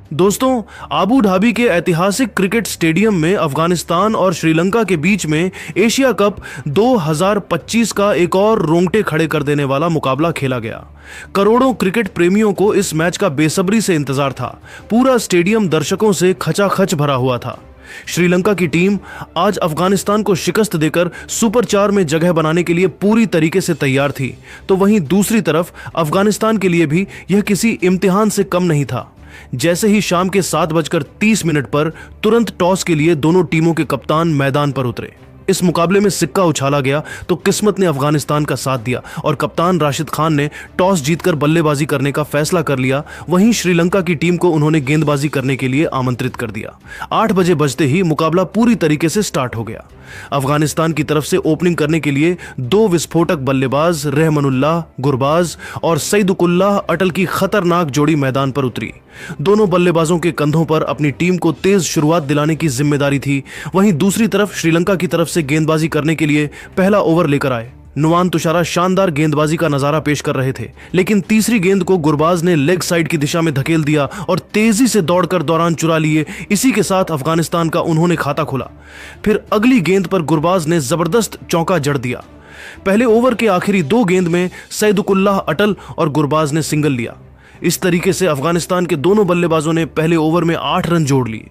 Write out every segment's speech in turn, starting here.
दोस्तों, Abu Dhabi के ऐतिहासिक क्रिकेट स्टेडियम में अफगानिस्तान और श्रीलंका के बीच में एशिया कप 2025 का एक और रोंगटे खड़े कर देने वाला मुकाबला खेला गया। करोड़ों क्रिकेट प्रेमियों को इस मैच का बेसब्री से इंतजार था। पूरा स्टेडियम दर्शकों से खचाखच भरा हुआ था। श्रीलंका की टीम आज अफगानिस्तान को शिकस्त देकर सुपर 4 में जगह बनाने के लिए पूरी तरीके से तैयार थी, तो वहीं दूसरी तरफ अफगानिस्तान के लिए भी यह किसी इम्तिहान से कम नहीं था। जैसे ही शाम के 7:30 पर तुरंत टॉस के लिए दोनों टीमों के कप्तान मैदान पर उतरे। इस मुकाबले में सिक्का उछाला गया तो किस्मत ने अफगानिस्तान का साथ दिया और कप्तान राशिद खान ने टॉस जीतकर बल्लेबाजी करने का फैसला कर लिया। वहीं श्रीलंका की टीम को उन्होंने गेंदबाजी करने के लिए आमंत्रित कर दिया। 8 बजे बजते ही मुकाबला पूरी तरीके से स्टार्ट हो गया। अफगानिस्तान की तरफ से ओपनिंग करने के लिए 2 विस्फोटक बल्लेबाज रहमानुल्लाह गुरबाज और सईदुकुल्लाह अटल की खतरनाक जोड़ी मैदान पर उतरी। दोनों बल्लेबाजों के कंधों पर अपनी टीम को तेज शुरुआत दिलाने की जिम्मेदारी थी। वहीं दूसरी तरफ श्रीलंका की तरफ से गेंदबाजी करने के लिए पहला ओवर लेकर आए। नुवान तुषारा शानदार गेंदबाजी का नजारा पेश कर रहे थे, लेकिन तीसरी गेंद को गुरबाज ने लेग साइड की दिशा में धकेल दिया और तेजी से दौड़कर दौरान चुरा लिए। इसी के साथ अफगानिस्तान का उन्होंने खाता खोला। फिर अगली गेंद पर गुरबाज ने जबरदस्त चौका जड़ दिया। पहले ओवर के आखिरी 2 गेंद में सईदुकुल्लाह अटल और गुरबाज ने सिंगल लिया। इस तरीके से अफगानिस्तान के दोनों बल्लेबाजों ने पहले ओवर में 8 रन जोड़ लिए।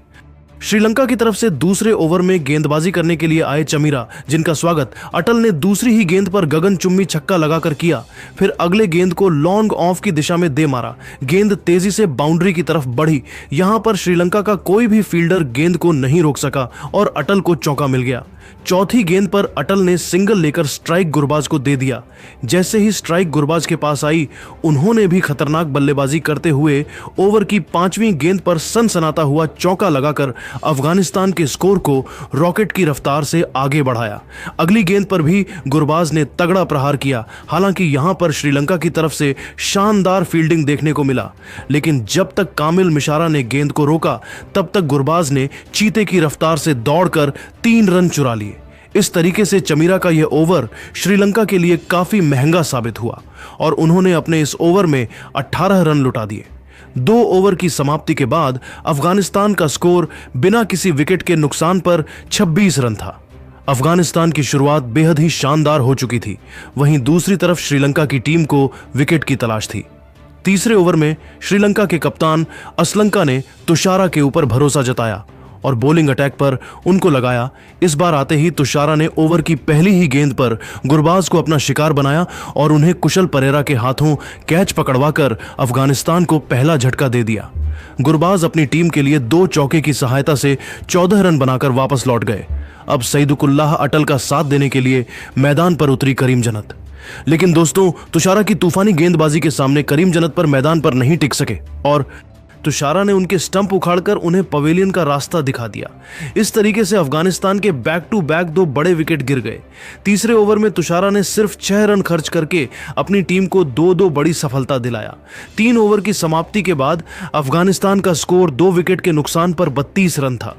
श्रीलंका की तरफ से दूसरे ओवर में गेंदबाजी करने के लिए आए चमीरा, जिनका स्वागत अटल ने दूसरी ही गेंद पर गगनचुंबी छक्का लगाकर किया। फिर अगले गेंद को लॉन्ग ऑफ की दिशा में दे मारा। गेंद तेजी से बाउंड्री की तरफ बढ़ी। यहां पर श्रीलंका का कोई भी फील्डर गेंद को नहीं रोक सका और अटल को चौका मिल गया। चौथी गेंद पर अटल ने सिंगल लेकर स्ट्राइक गुरबाज को दे दिया। जैसे ही स्ट्राइक गुरबाज के पास आई, उन्होंने भी खतरनाक बल्लेबाजी करते हुए ओवर की 5वीं गेंद पर सनसनाता हुआ चौका लगाकर अफगानिस्तान के स्कोर को रॉकेट की रफ्तार से आगे बढ़ाया। अगली गेंद पर भी गुरबाज ने तगड़ा प्रहार किया। हालांकि यहां पर श्रीलंका की तरफ से शानदार फील्डिंग देखने को मिला, लेकिन जब तक कामिल मिशारा ने गेंद को रोका, तब तक गुरबाज ने चीते की रफ्तार से दौड़कर 3 रन चुरा लिए। इस तरीके से चमीरा का यह ओवर श्रीलंका के लिए काफी महंगा साबित हुआ और उन्होंने अपने इस ओवर में 18 रन लुटा दिए। 2 ओवर की समाप्ति के बाद अफगानिस्तान का स्कोर बिना किसी विकेट के नुकसान पर 26 रन था। अफगानिस्तान की शुरुआत बेहद ही शानदार हो चुकी थी। वहीं दूसरी तरफ श्रीलंका की टीम को विकेट की तलाश थी। तीसरे ओवर में श्रीलंका के कप्तान असलंका ने तुषारा के ऊपर भरोसा जताया और बॉलिंग अटैक पर उनको लगाया। इस बार आते ही तुषारा ने ओवर की पहली ही गेंद पर गुरबाज को अपना शिकार बनाया और उन्हें कुशल परेरा के हाथों कैच पकड़वाकर अफगानिस्तान को पहला झटका दे दिया। गुरबाज अपनी टीम के लिए 2 चौके की सहायता से 14 रन बनाकर वापस लौट गए। अब सईदुकुल्लाह अटल का साथ देने के लिए मैदान पर उतरी करीम जन्नत। लेकिन दोस्तों, तुषारा की तूफानी गेंदबाजी के सामने करीम जन्नत पर मैदान पर नहीं टिक सके और तुषारा ने उनके स्टंप उखाड़कर उन्हें पवेलियन का रास्ता दिखा दिया। इस तरीके से अफगानिस्तान के बैक टू बैक 2 बड़े विकेट गिर गए। तीसरे ओवर में तुषारा ने सिर्फ 6 रन खर्च करके अपनी टीम को 2-2 बड़ी सफलता दिलाया। 3 ओवर की समाप्ति के बाद अफगानिस्तान का स्कोर 2 विकेट के नुकसान पर 32 रन था।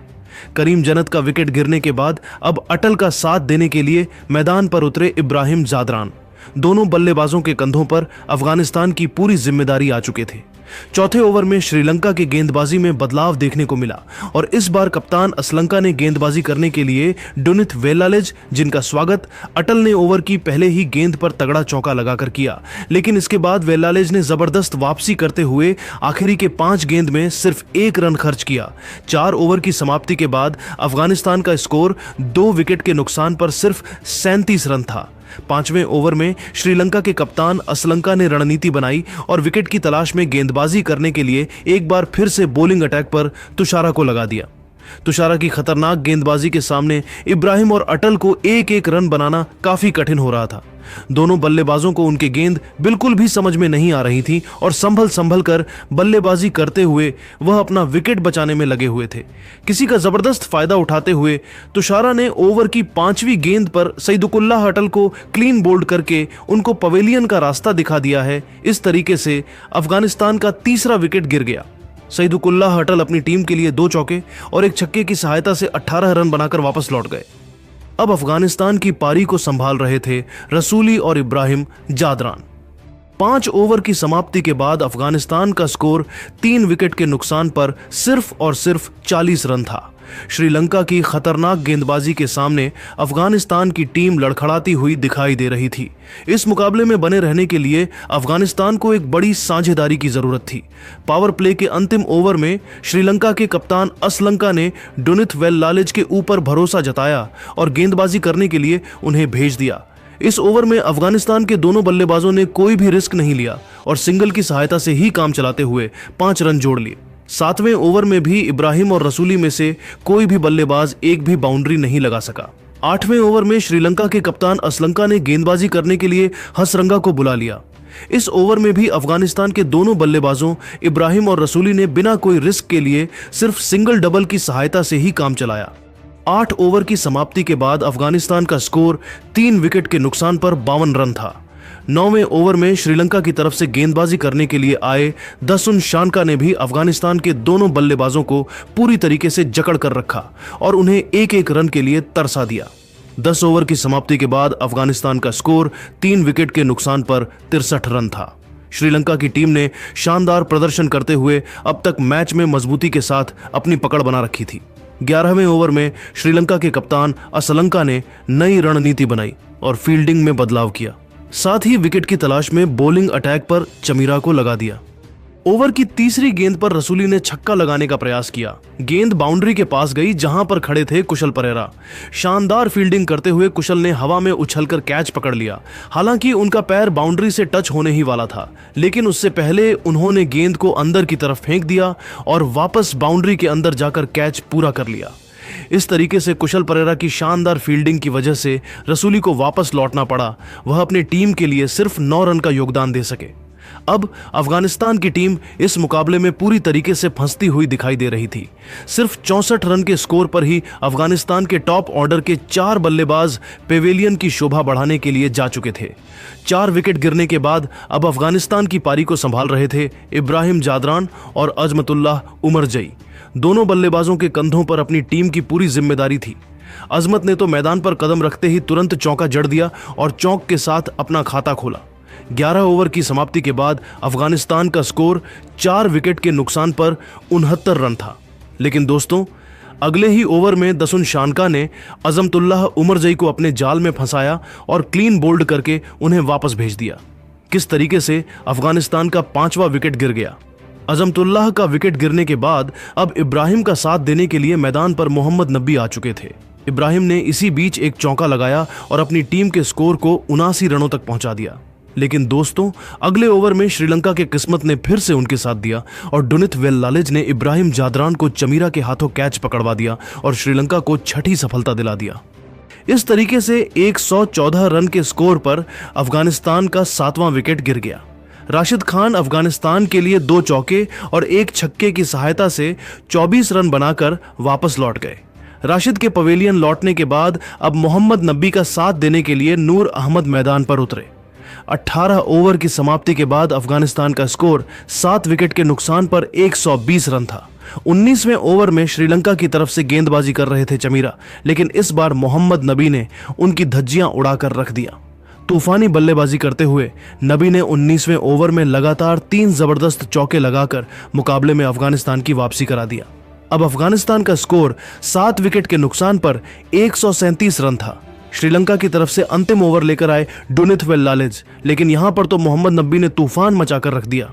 करीम जन्नत का विकेट गिरने के बाद अब अटल का साथ देने के लिए मैदान पर उतरे इब्राहिम जादरान। दोनों बल्लेबाजों के कंधों पर अफगानिस्तान की पूरी जिम्मेदारी आ चुके थे। चौथे ओवर में श्रीलंका के गेंदबाजी में बदलाव देखने को मिला और इस बार कप्तान असलंका ने गेंदबाजी करने के लिए डुनिथ वेलालेज, जिनका स्वागत अटल ने ओवर की पहले ही गेंद पर तगड़ा चौका लगाकर किया। लेकिन इसके बाद वेलालेज ने जबरदस्त वापसी करते हुए आखिरी के 5 गेंद में सिर्फ 1 रन खर्च किया। 4 ओवर की समाप्ति के बाद अफगानिस्तान का स्कोर 2 विकेट के नुकसान पर सिर्फ 37 रन था। 5वें ओवर में श्रीलंका के कप्तान असलंका ने रणनीति बनाई और विकेट की तलाश में गेंदबाजी करने के लिए एक बार फिर से बॉलिंग अटैक पर तुषारा को लगा दिया। तुषारा की खतरनाक गेंदबाजी के सामने इब्राहिम और अटल को 1-1 रन बनाना काफी कठिन हो रहा था। दोनों बल्लेबाजों को उनकी गेंद बिल्कुल भी समझ में नहीं आ रही थी और संभल कर बल्लेबाजी करते हुए वह अपना विकेट बचाने में लगे हुए थे। किसी का जबरदस्त फायदा उठाते हुए तुषारा ने ओवर की 5वीं गेंद पर सईदुकुल्लाह अटल को क्लीन बोल्ड करके उनको पवेलियन का रास्ता दिखा दिया है। इस तरीके से अफगानिस्तान का तीसरा विकेट गिर गया। सईदुकुल्लाह अटल अपनी टीम के लिए 2 चौके और 1 छक्के की सहायता से 18 रन बनाकर वापस लौट गए। अब अफगानिस्तान की पारी को संभाल रहे थे रसूली और इब्राहिम जादरान। 5 ओवर की समाप्ति के बाद अफगानिस्तान का स्कोर 3 विकेट के नुकसान पर सिर्फ और सिर्फ 40 रन था। श्रीलंका की खतरनाक गेंदबाजी के सामने अफगानिस्तान की टीम लड़खड़ाती हुई दिखाई दे रही थी। इस मुकाबले में बने रहने के लिए अफगानिस्तान को एक बड़ी साझेदारी की जरूरत थी। पावर प्ले के अंतिम ओवर में श्रीलंका के कप्तान असलंका ने डुनिथ वेल्लालेज के ऊपर भरोसा जताया और गेंदबाजी करने के लिए उन्हें भेज दिया। इस ओवर में अफगानिस्तान के दोनों बल्लेबाजों ने कोई भी रिस्क नहीं लिया और सिंगल की सहायता से ही काम चलाते हुए 5 रन जोड़ लिए। 7वें ओवर में भी इब्राहिम और रसूली में से कोई भी बल्लेबाज एक भी बाउंड्री नहीं लगा सका। 8वें ओवर में श्रीलंका के कप्तान असलंका ने गेंदबाजी करने के लिए हसरंगा को बुला लिया। इस ओवर में भी अफगानिस्तान के दोनों बल्लेबाजों इब्राहिम और रसूली ने बिना कोई रिस्क के लिए सिर्फ सिंगल डबल की सहायता से ही काम चलाया। 8 ओवर की समाप्ति के बाद अफगानिस्तान का स्कोर 3 विकेट के नुकसान पर 52 रन था। 9वें ओवर में श्रीलंका की तरफ से गेंदबाजी करने के लिए आए दसुन शानका ने भी अफगानिस्तान के दोनों बल्लेबाजों को पूरी तरीके से जकड़ कर रखा और उन्हें एक एक रन के लिए तरसा दिया। 10 ओवर की समाप्ति के बाद अफगानिस्तान का स्कोर 3 विकेट के नुकसान पर 63 रन था। श्रीलंका की टीम ने शानदार प्रदर्शन करते हुए अब तक मैच में मजबूती के साथ अपनी पकड़ बना रखी थी। 11वें ओवर में श्रीलंका के कप्तान असलंका ने नई रणनीति बनाई और फील्डिंग में बदलाव किया। साथ ही विकेट की तलाश में बॉलिंग अटैक पर चमीरा को लगा दिया। ओवर की तीसरी गेंद पर रसूली ने छक्का लगाने का प्रयास किया। गेंद बाउंड्री के पास गई जहां पर खड़े थे कुशल परेरा। शानदार फील्डिंग करते हुए कुशल ने हवा में उछलकर कैच पकड़ लिया। हालांकि उनका पैर बाउंड्री से टच होने ही वाला था, लेकिन उससे पहले उन्होंने गेंद को अंदर की तरफ फेंक दिया और वापस बाउंड्री के अंदर जाकर कैच पूरा कर लिया। इस तरीके से कुशल परेरा की शानदार फील्डिंग की वजह से रसूली को वापस लौटना पड़ा। वह अपनी टीम के लिए सिर्फ 9 रन का योगदान दे सके। अब अफगानिस्तान की टीम इस मुकाबले में पूरी तरीके से फंसती हुई दिखाई दे रही थी। सिर्फ 64 रन के स्कोर पर ही अफगानिस्तान के टॉप ऑर्डर के 4 बल्लेबाज पेवेलियन की शोभा बढ़ाने के लिए जा चुके थे। 4 विकेट गिरने के बाद अब अफगानिस्तान की पारी को संभाल रहे थे इब्राहिम जादरान और अजमतुल्लाह उमरजई। दोनों बल्लेबाजों के कंधों पर अपनी टीम की पूरी जिम्मेदारी थी। अजमत ने तो मैदान पर कदम रखते ही तुरंत चौका जड़ दिया और चौक के साथ अपना खाता खोला। 11 ओवर की समाप्ति के बाद अफगानिस्तान का स्कोर 4 विकेट के नुकसान पर 69 रन था। लेकिन दोस्तों, अगले ही ओवर में दसुन शानका ने अजमतुल्लाह उमरजई को अपने जाल में फंसाया और क्लीन बोल्ड करके उन्हें वापस भेज दिया। किस तरीके से अफगानिस्तान का 5वां विकेट गिर गया। अजमतुल्लाह का विकेट गिरने के बाद अब इब्राहिम का साथ देने के लिए मैदान पर मोहम्मद नबी आ चुके थे। इब्राहिम ने इसी बीच एक चौका लगाया और अपनी टीम के स्कोर को 79 रनों तक पहुंचा दिया। लेकिन दोस्तों, अगले ओवर में श्रीलंका के किस्मत ने फिर से उनके साथ दिया और डुनिथ वेल्लालेज ने इब्राहिम जादरान को चमीरा के हाथों कैच पकड़वा दिया और श्रीलंका को 6ठी सफलता दिला दिया। इस तरीके से 114 रन के स्कोर पर अफगानिस्तान का 7वां विकेट गिर गया। राशिद खान अफगानिस्तान के लिए 2 चौके और 1 छक्के की सहायता से 24 रन बनाकर वापस लौट गए। राशिद के पवेलियन लौटने के बाद अब मोहम्मद नबी का साथ देने के लिए नूर अहमद मैदान पर उतरे। 18 ओवर की समाप्ति के बाद अफगानिस्तान का स्कोर 7 विकेट के नुकसान पर 120 रन था। 19वें ओवर में श्रीलंका की तरफ से गेंदबाजी कर रहे थे चमीरा, लेकिन इस बार मोहम्मद नबी ने उनकी धज्जियां उड़ाकर रख दिया। तूफानी बल्लेबाजी करते हुए नबी ने 19वें ओवर में लगातार 3 जबरदस्त चौके लगाकर मुकाबले में अफगानिस्तान की वापसी करा दिया। अब अफगानिस्तान का स्कोर 7 विकेट के नुकसान पर 137 रन था। श्रीलंका की तरफ से अंतिम ओवर लेकर आए डुनिथ वेल्लालेज, लेकिन यहां पर तो मोहम्मद नबी ने तूफान मचाकर रख दिया।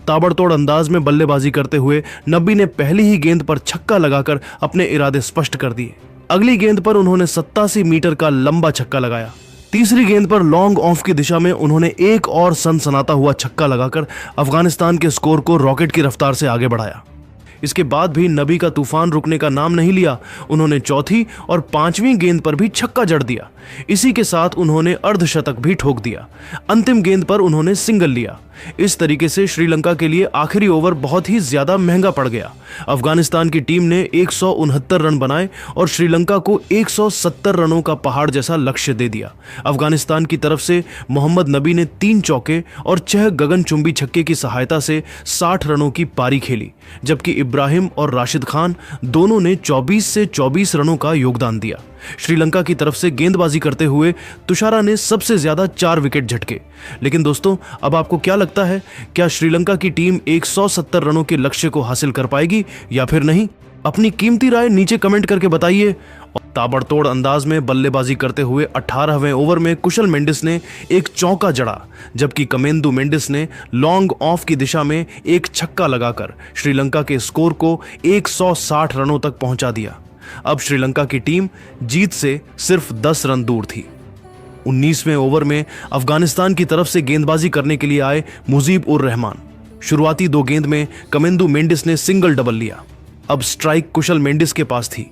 ताबड़तोड़ अंदाज में बल्लेबाजी करते हुए नबी ने पहली ही गेंद पर छक्का लगाकर अपने इरादे स्पष्ट कर दिए। अगली गेंद पर उन्होंने 87 मीटर का लंबा छक्का लगाया। तीसरी गेंद पर लॉन्ग ऑफ की दिशा में उन्होंने एक और सनसनाता हुआ छक्का लगाकर अफगानिस्तान के स्कोर को रॉकेट की रफ्तार से आगे बढ़ाया। इसके बाद भी नबी का तूफान रुकने का नाम नहीं लिया। उन्होंने चौथी और 5वीं गेंद पर भी छक्का जड़ दिया। इसी के साथ उन्होंने अर्धशतक भी ठोक दिया। अंतिम गेंद पर उन्होंने सिंगल लिया। इस तरीके से श्रीलंका के लिए आखिरी ओवर बहुत ही ज्यादा महंगा पड़ गया। अफगानिस्तान की टीम ने 169 रन बनाए और श्रीलंका को 170 रनों का पहाड़ जैसा लक्ष्य दे दिया। अफगानिस्तान की तरफ से मोहम्मद नबी ने 3 चौके और 6 गगनचुंबी छक्के की सहायता से 60 रनों की पारी खेली, जबकि इब्राहिम और राशिद खान दोनों ने 24 से 24 रनों का योगदान दिया। श्रीलंका की तरफ से गेंदबाजी करते हुए तुषारा ने सबसे ज्यादा 4 विकेट झटके। लेकिन दोस्तों, अब आपको क्या लगता है, क्या श्रीलंका की टीम 170 रनों के लक्ष्य को हासिल कर पाएगी या फिर नहीं? अपनी कीमती राय नीचे कमेंट करके बताइए। और ताबड़तोड़ अंदाज में बल्लेबाजी करते हुए 18वें ओवर में कुशल मेंडिस ने एक चौका जड़ा, जबकि कमेंदु मेंडिस ने लॉन्ग ऑफ की दिशा में एक छक्का लगाकर श्रीलंका के स्कोर को 160 रनों तक पहुंचा दिया। अब श्रीलंका की टीम जीत से सिर्फ 10 रन दूर थी। 19वें ओवर में अफगानिस्तान की तरफ से गेंदबाजी करने के लिए आए मुजीब उर रहमान। शुरुआती 2 गेंद में कमेंदु मेंडिस ने सिंगल डबल लिया। अब स्ट्राइक कुशल मेंडिस के पास थी।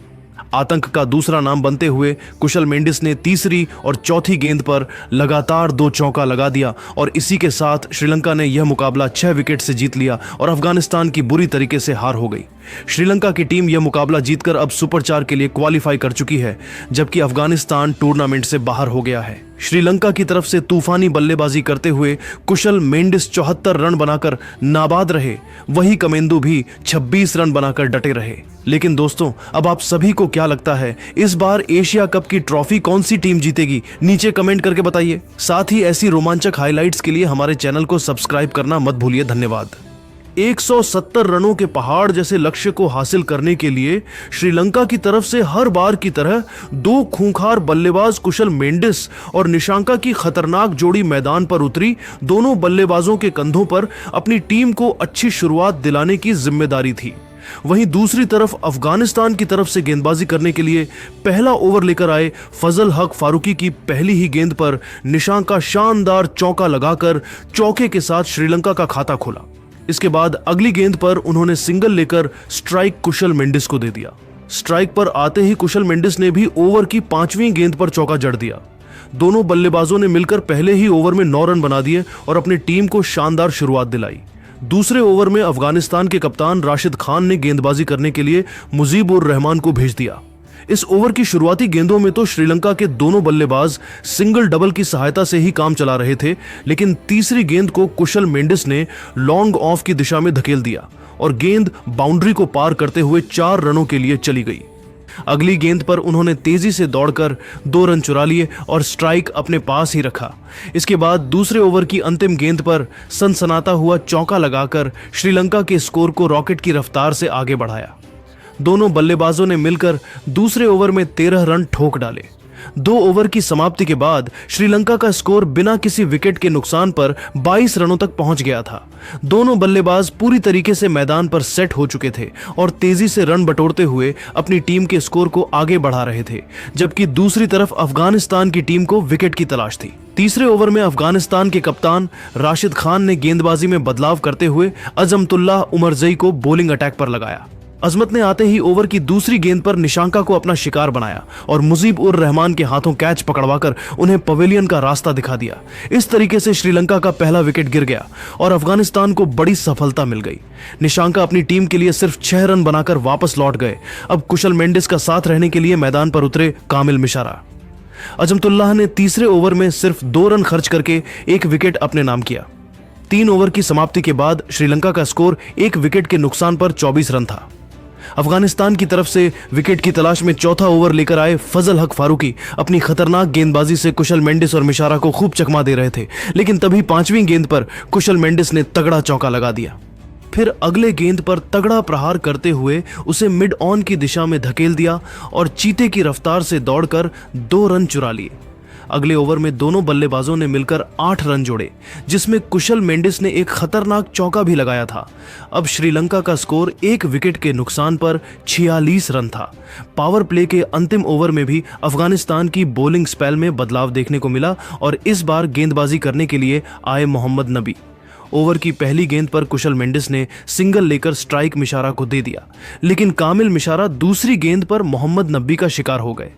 आतंक का दूसरा नाम बनते हुए कुशल मेंडिस ने तीसरी और चौथी गेंद पर लगातार 2 चौका लगा दिया और इसी के साथ श्रीलंका ने यह मुकाबला 6 विकेट से जीत लिया और अफगानिस्तान की बुरी तरीके से हार हो गई। श्रीलंका की टीम यह मुकाबला जीतकर अब सुपर 4 के लिए क्वालिफाई कर चुकी है, जबकि अफगानिस्तान टूर्नामेंट से बाहर हो गया है। श्रीलंका की तरफ से तूफानी बल्लेबाजी करते हुए कुशल मेंडिस 74 रन बनाकर नाबाद रहे, वही कमेंदु भी 26 रन बनाकर डटे रहे। लेकिन दोस्तों, अब आप सभी को क्या लगता है, इस बार एशिया कप की ट्रॉफी कौन सी टीम जीतेगी? नीचे कमेंट करके बताइए। साथ ही ऐसी रोमांचक हाइलाइट्स के लिए हमारे चैनल को सब्सक्राइब करना मत भूलिए। धन्यवाद। 170 रनों के पहाड़ जैसे लक्ष्य को हासिल करने के लिए श्रीलंका की तरफ से हर बार की तरह 2 खूंखार बल्लेबाज कुशल मेंडिस और निशांका की खतरनाक जोड़ी मैदान पर उतरी। दोनों बल्लेबाजों के कंधों पर अपनी टीम को अच्छी शुरुआत दिलाने की जिम्मेदारी थी। वहीं दूसरी तरफ अफगानिस्तान की तरफ से गेंदबाजी करने के लिए पहला ओवर लेकर आए फजल हक फारूकी की पहली ही गेंद पर निशांका शानदार चौका लगाकर चौके के साथ श्रीलंका का खाता खोला। इसके बाद अगली गेंद पर उन्होंने सिंगल लेकर स्ट्राइक कुशल मेंडिस को दे दिया। स्ट्राइक पर आते ही कुशल मेंडिस ने भी ओवर की 5वीं गेंद पर चौका जड़ दिया। दोनों बल्लेबाजों ने मिलकर पहले ही ओवर में 9 रन बना दिए और अपनी टीम को शानदार शुरुआत दिलाई। दूसरे ओवर में अफगानिस्तान के कप्तान राशिद खान ने गेंदबाजी करने के लिए मुजीब उर रहमान को भेज दिया। इस ओवर की शुरुआती गेंदों में तो श्रीलंका के दोनों बल्लेबाज सिंगल डबल की सहायता से ही काम चला रहे थे, लेकिन तीसरी गेंद को कुशल मेंडिस ने लॉन्ग ऑफ की दिशा में धकेल दिया और गेंद बाउंड्री को पार करते हुए 4 रनों के लिए चली गई। अगली गेंद पर उन्होंने तेजी से दौड़कर 2 रन चुरा लिए और स्ट्राइक अपने पास ही रखा। इसके बाद दूसरे ओवर की अंतिम गेंद पर सनसनाता हुआ चौका लगाकर श्रीलंका के स्कोर को रॉकेट की रफ्तार से आगे बढ़ाया। दोनों बल्लेबाजों ने मिलकर दूसरे ओवर में 13 रन ठोक डाले। 2 ओवर की समाप्ति के बाद श्रीलंका का स्कोर बिना किसी विकेट के नुकसान पर 22 रनों तक पहुंच गया था। दोनों बल्लेबाज पूरी तरीके से मैदान पर सेट हो चुके थे और तेजी से रन बटोरते हुए अपनी टीम के स्कोर को आगे बढ़ा रहे थे, जबकि दूसरी तरफ अफगानिस्तान की टीम को विकेट की तलाश थी। तीसरे ओवर में अफगानिस्तान के कप्तान राशिद खान ने गेंदबाजी में बदलाव करते हुए अजमतुल्लाह उमरजई को बॉलिंग अटैक पर लगाया। अजमत ने आते ही ओवर की दूसरी गेंद पर निशांका को अपना शिकार बनाया और मुजीब उर रहमान के हाथों कैच पकड़वाकर उन्हें पवेलियन का रास्ता दिखा दिया। इस तरीके से श्रीलंका का पहला विकेट गिर गया और अफगानिस्तान को बड़ी सफलता मिल गई। निशांका अपनी टीम के लिए सिर्फ 6 रन बनाकर वापस लौट गए। अब कुशल मेंडिस का साथ रहने के लिए मैदान पर उतरे कामिल मिशारा। अजमतुल्लाह ने तीसरे ओवर में सिर्फ 2 रन खर्च करके 1 विकेट अपने नाम किया। 3 ओवर की समाप्ति के बाद श्रीलंका का स्कोर 1 विकेट के नुकसान पर 24 रन था। अफगानिस्तान की तरफ से विकेट की तलाश में चौथा ओवर लेकर आए फजल हक फारूकी अपनी खतरनाक गेंदबाजी से कुशल मेंडिस और मिशारा को खूब चकमा दे रहे थे, लेकिन तभी 5वीं गेंद पर कुशल मेंडिस ने तगड़ा चौका लगा दिया। फिर अगले गेंद पर तगड़ा प्रहार करते हुए उसे मिड ऑन की दिशा में धकेल दिया और चीते की रफ्तार से दौड़कर 2 रन चुरा लिए। अगले ओवर में दोनों बल्लेबाजों ने मिलकर 8 रन जोड़े, जिसमें कुशल मेंडिस ने एक खतरनाक चौका भी लगाया था। अब श्रीलंका का स्कोर 1 विकेट के नुकसान पर 46 रन था। पावर प्ले के अंतिम ओवर में भी अफगानिस्तान की बॉलिंग स्पेल में बदलाव देखने को मिला और इस बार गेंदबाजी करने के लिए आए मोहम्मद नबी। ओवर की पहली गेंद पर कुशल मेंडिस ने सिंगल लेकर स्ट्राइक मिशारा को दे दिया, लेकिन कामिल मिशारा दूसरी गेंद पर मोहम्मद नबी का शिकार हो गए।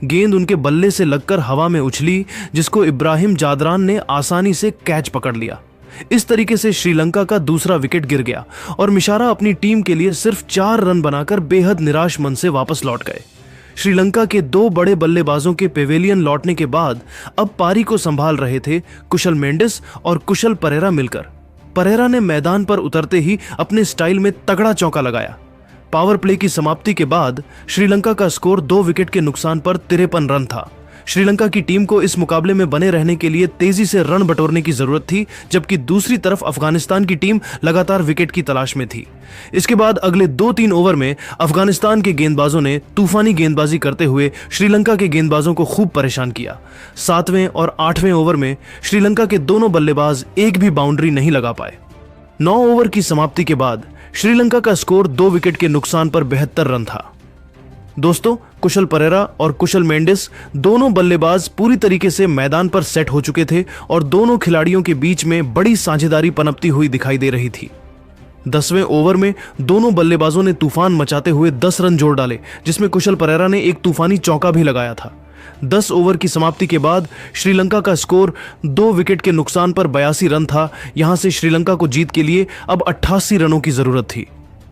गेंद उनके बल्ले से लगकर हवा में उछली, जिसको इब्राहिम जादरान ने आसानी से कैच पकड़ लिया। इस तरीके से श्रीलंका का दूसरा विकेट गिर गया और मिशारा अपनी टीम के लिए सिर्फ 4 रन बनाकर बेहद निराश मन से वापस लौट गए। श्रीलंका के 2 बड़े बल्लेबाजों के पेवेलियन लौटने के बाद अब पारी को संभाल रहे थे कुशल मेंडिस और कुशल परेरा मिलकर। परेरा ने मैदान पर उतरते ही अपने स्टाइल में तगड़ा चौका लगाया। पावर प्ले की समाप्ति के बाद श्रीलंका का स्कोर 2 विकेट के नुकसान पर 53 रन था। श्रीलंका की टीम को इस मुकाबले में बने रहने के लिए तेजी से रन बटोरने की जरूरत थी, जबकि दूसरी तरफ अफगानिस्तान की टीम लगातार विकेट की तलाश में थी। इसके बाद अगले 2-3 ओवर में अफगानिस्तान के गेंदबाजों ने तूफानी गेंदबाजी करते हुए श्रीलंका के गेंदबाजों को खूब परेशान किया। 7वें और 8वें ओवर में श्रीलंका के दोनों बल्लेबाज एक भी बाउंड्री नहीं लगा पाए। 9 ओवर की समाप्ति के बाद श्रीलंका का स्कोर 2 विकेट के नुकसान पर 72 रन था। दोस्तों, कुशल परेरा और कुशल मेंडिस दोनों बल्लेबाज पूरी तरीके से मैदान पर सेट हो चुके थे और दोनों खिलाड़ियों के बीच में बड़ी साझेदारी पनपती हुई दिखाई दे रही थी। 10वें ओवर में दोनों बल्लेबाजों ने तूफान मचाते हुए 10 रन जोड़ डाले, जिसमें कुशल परेरा ने एक तूफानी चौका भी लगाया था। 10 ओवर की समाप्ति के बाद श्रीलंका का स्कोर 2 विकेट के नुकसान पर 82 रन था। यहां से श्रीलंका को जीत के लिए अब 88 रनों की जरूरत थी।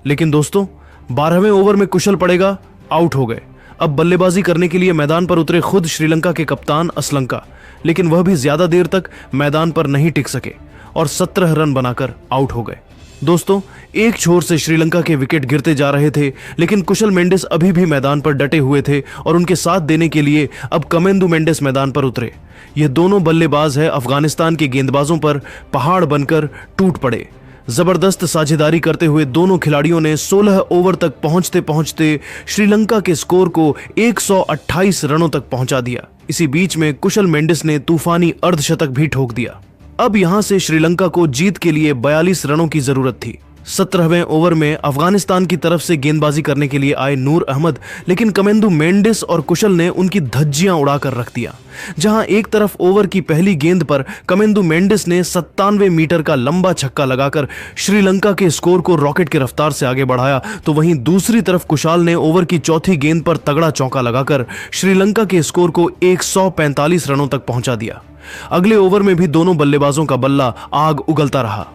लेकिन दोस्तों, 12वें ओवर में कुशल पड़ेगा आउट हो गए। अब बल्लेबाजी करने के लिए मैदान पर उतरे खुद श्रीलंका के कप्तान असलंका, लेकिन वह भी ज्यादा देर तक मैदान पर नहीं टिक सके और 17 रन बनाकर आउट हो गए। दोस्तों, एक छोर से श्रीलंका के विकेट गिरते जा रहे थे, लेकिन कुशल मेंडिस अभी भी मैदान पर डटे हुए थे और उनके साथ देने के लिए अब कमेंदु मेंडिस मैदान पर उतरे। ये दोनों बल्लेबाज है अफगानिस्तान के गेंदबाजों पर पहाड़ बनकर टूट पड़े। जबरदस्त साझेदारी करते हुए दोनों खिलाड़ियों ने 16 ओवर तक पहुंचते पहुंचते श्रीलंका के स्कोर को 128 रनों तक पहुंचा दिया। इसी बीच में कुशल मेंडिस ने तूफानी अर्धशतक भी ठोक दिया। अब यहां से श्रीलंका को जीत के लिए 42 रनों की जरूरत थी। 17वें ओवर में अफगानिस्तान की तरफ से गेंदबाजी करने के लिए आए नूर अहमद, लेकिन कमेंदु मेंडिस और कुशल ने उनकी धज्जियां उड़ाकर रख दिया। जहां एक तरफ ओवर की पहली गेंद पर कमेंदु मेंडिस ने 97 मीटर का लंबा छक्का लगाकर श्रीलंका के स्कोर को रॉकेट की रफ्तार से आगे बढ़ाया, तो वहीं दूसरी तरफ कुशाल ने ओवर की चौथी गेंद पर तगड़ा चौका लगाकर श्रीलंका के स्कोर को 145 रनों तक पहुंचा दिया। अगले ओवर में भी दोनों बल्लेबाजों का बल्ला आग उगलता रहा।